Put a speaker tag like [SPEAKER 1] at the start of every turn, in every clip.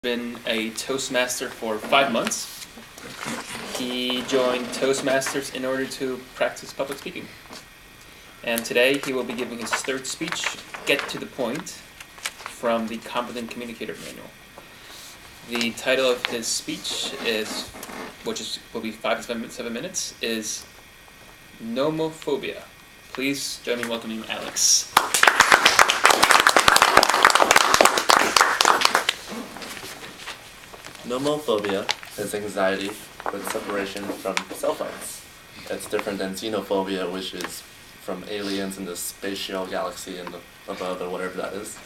[SPEAKER 1] been a Toastmaster for 5 months. He joined Toastmasters in order to practice public speaking. And today he will be giving his third speech, Get to the Point, from the Competent Communicator Manual. The title of his speech is, will be 5 to 7 minutes, is Normal-phobia. Please join me in welcoming Alex.
[SPEAKER 2] Normal-phobia is anxiety with separation from cell phones. It's different than xenophobia, which is from aliens in the spatial galaxy and above or whatever that is.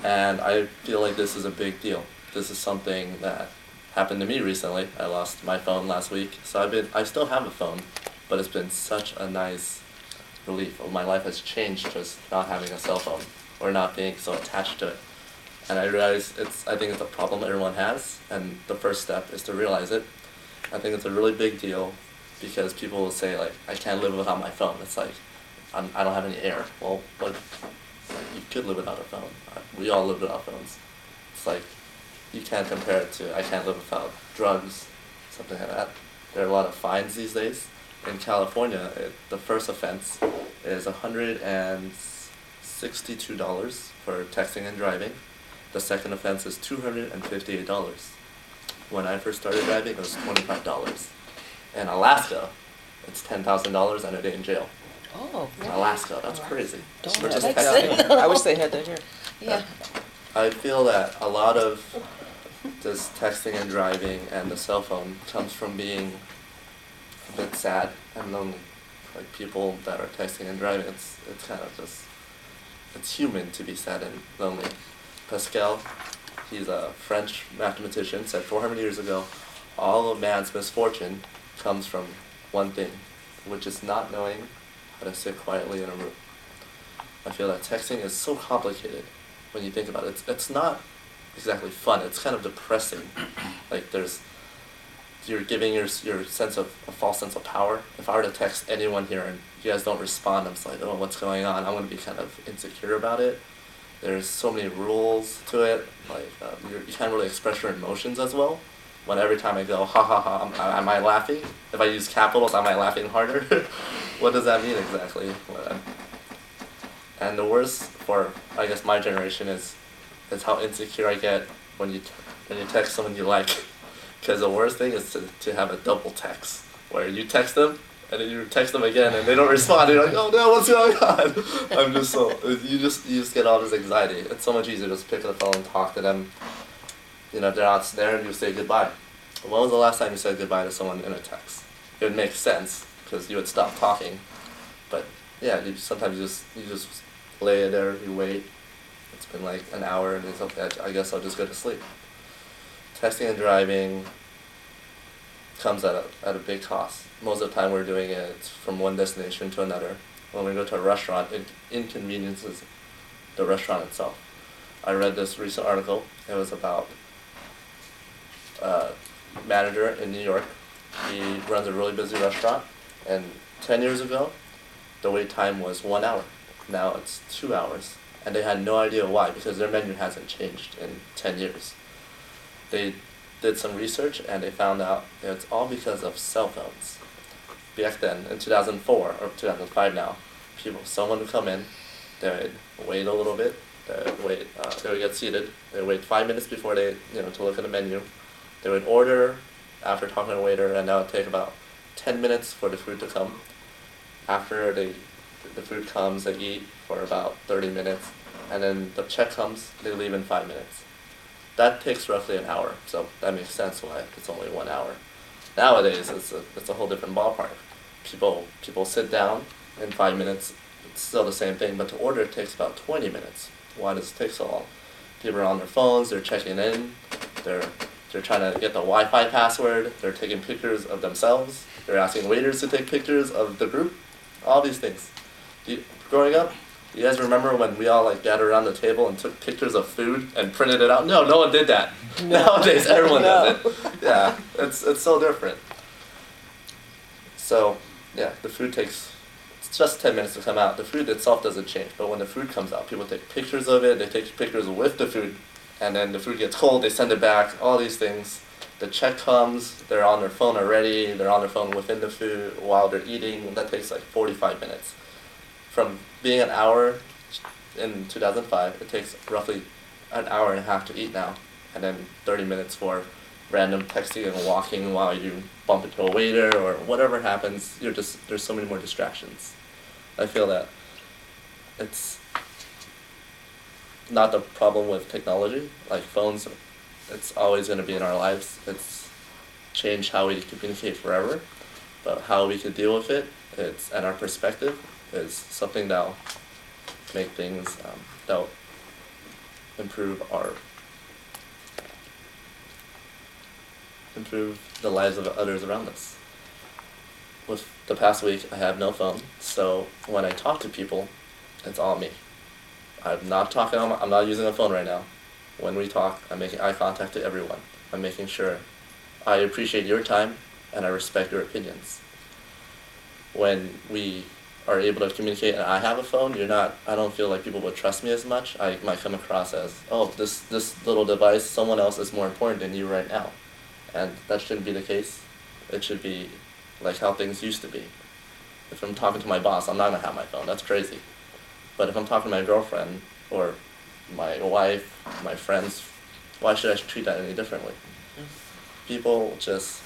[SPEAKER 2] And I feel like this is a big deal. This is something that happened to me recently. I lost my phone last week, so I still have a phone, but it's been such a nice relief. My life has changed just not having a cell phone or not being so attached to it. And I realize I think it's a problem everyone has, and the first step is to realize it. I think it's a really big deal because people will say, like, I can't live without my phone. It's like, I don't have any air. Well, but you could live without a phone. We all live without phones. It's like, you can't compare it to I can't live without drugs, something like that. There are a lot of fines these days. In California, the first offense is $162 for texting and driving. The second offense is $258. When I first started driving, it was $25. In Alaska, it's $10,000 and a day in jail.
[SPEAKER 3] Oh,
[SPEAKER 2] In Alaska, that's crazy.
[SPEAKER 3] Don't
[SPEAKER 2] For just
[SPEAKER 3] know.
[SPEAKER 2] texting.
[SPEAKER 3] I wish they had that here.
[SPEAKER 4] Yeah.
[SPEAKER 2] I feel that a lot of this texting and driving and the cell phone comes from being a bit sad and lonely. Like people that are texting and driving, it's kind of just, it's human to be sad and lonely. Pascal, he's a French mathematician, said 400 years ago, all of man's misfortune comes from one thing, which is not knowing how to sit quietly in a room. I feel that texting is so complicated when you think about it. It's not exactly fun, it's kind of depressing. Like you're giving your sense of, a false sense of power. If I were to text anyone here and you guys don't respond, I'm just like, oh, what's going on? I'm going to be kind of insecure about it. There's so many rules to it, like you can't really express your emotions as well. When every time I go, ha ha ha, am I laughing? If I use capitals, am I laughing harder? What does that mean exactly? And the worst for, I guess, my generation is how insecure I get when you text someone you like. Because the worst thing is to have a double text, where you text them, and then you text them again and they don't respond, and you're like, oh no, what's going on? I'm just so, you just get all this anxiety. It's so much easier to just pick up the phone and talk to them. You know, if they're not there, and you say goodbye. When was the last time you said goodbye to someone in a text? It would make sense, because you would stop talking. But yeah, sometimes you just lay there, you wait. It's been like an hour and it's okay, I guess I'll just go to sleep. Texting and driving comes at a big cost. Most of the time we're doing it from one destination to another. When we go to a restaurant, it inconveniences the restaurant itself. I read this recent article. It was about a manager in New York. He runs a really busy restaurant, and 10 years ago, the wait time was 1 hour. Now it's 2 hours. And they had no idea why, because their menu hasn't changed in 10 years. They did some research and they found out it's all because of cell phones. Back then, in 2004 or 2005 now, someone would come in, they would wait a little bit, they would get seated, they would wait 5 minutes before to look at the menu. They would order after talking to the waiter, and that would take about 10 minutes for the food to come. After the food comes, they eat for about 30 minutes, and then the check comes, they leave in 5 minutes. That takes roughly an hour, so that makes sense why it's only 1 hour. Nowadays, it's a whole different ballpark. People sit down in 5 minutes, it's still the same thing, but to order it takes about 20 minutes. Why does it take so long? People are on their phones, they're checking in, they're trying to get the Wi-Fi password, they're taking pictures of themselves, they're asking waiters to take pictures of the group, all these things. Growing up, you guys remember when we all gathered around the table and took pictures of food and printed it out? No one did that. Nowadays, everyone does it. Yeah, it's so different. So, yeah, the food it's just 10 minutes to come out. The food itself doesn't change, but when the food comes out, people take pictures of it, they take pictures with the food, and then the food gets cold, they send it back, all these things. The check comes, they're on their phone already, they're on their phone within the food while they're eating. That takes like 45 minutes. From being an hour in 2005, it takes roughly an hour and a half to eat now, and then 30 minutes for random texting and walking while you bump into a waiter or whatever happens. There's so many more distractions. I feel that it's not the problem with technology, like phones. It's always going to be in our lives. It's changed how we communicate forever, but how we could deal with it, and our perspective is something that'll make things, that'll improve the lives of others around us. With the past week, I have no phone, so when I talk to people, it's all me. I'm not using a phone right now. When we talk, I'm making eye contact to everyone. I'm making sure I appreciate your time and I respect your opinions. When we are able to communicate and I have a phone, I don't feel like people would trust me as much. I might come across as, oh, this little device, someone else is more important than you right now. And that shouldn't be the case. It should be like how things used to be. If I'm talking to my boss, I'm not going to have my phone. That's crazy. But if I'm talking to my girlfriend or my wife, my friends, why should I treat that any differently? People just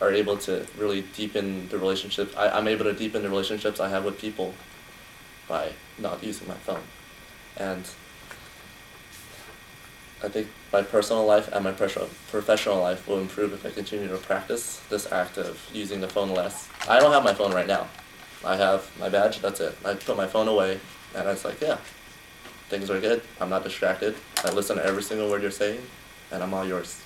[SPEAKER 2] are able to really deepen the relationships. I'm able to deepen the relationships I have with people by not using my phone. And I think my personal life and my professional life will improve if I continue to practice this act of using the phone less. I don't have my phone right now. I have my badge, that's it. I put my phone away, and it's like, yeah, things are good. I'm not distracted. I listen to every single word you're saying, and I'm all yours.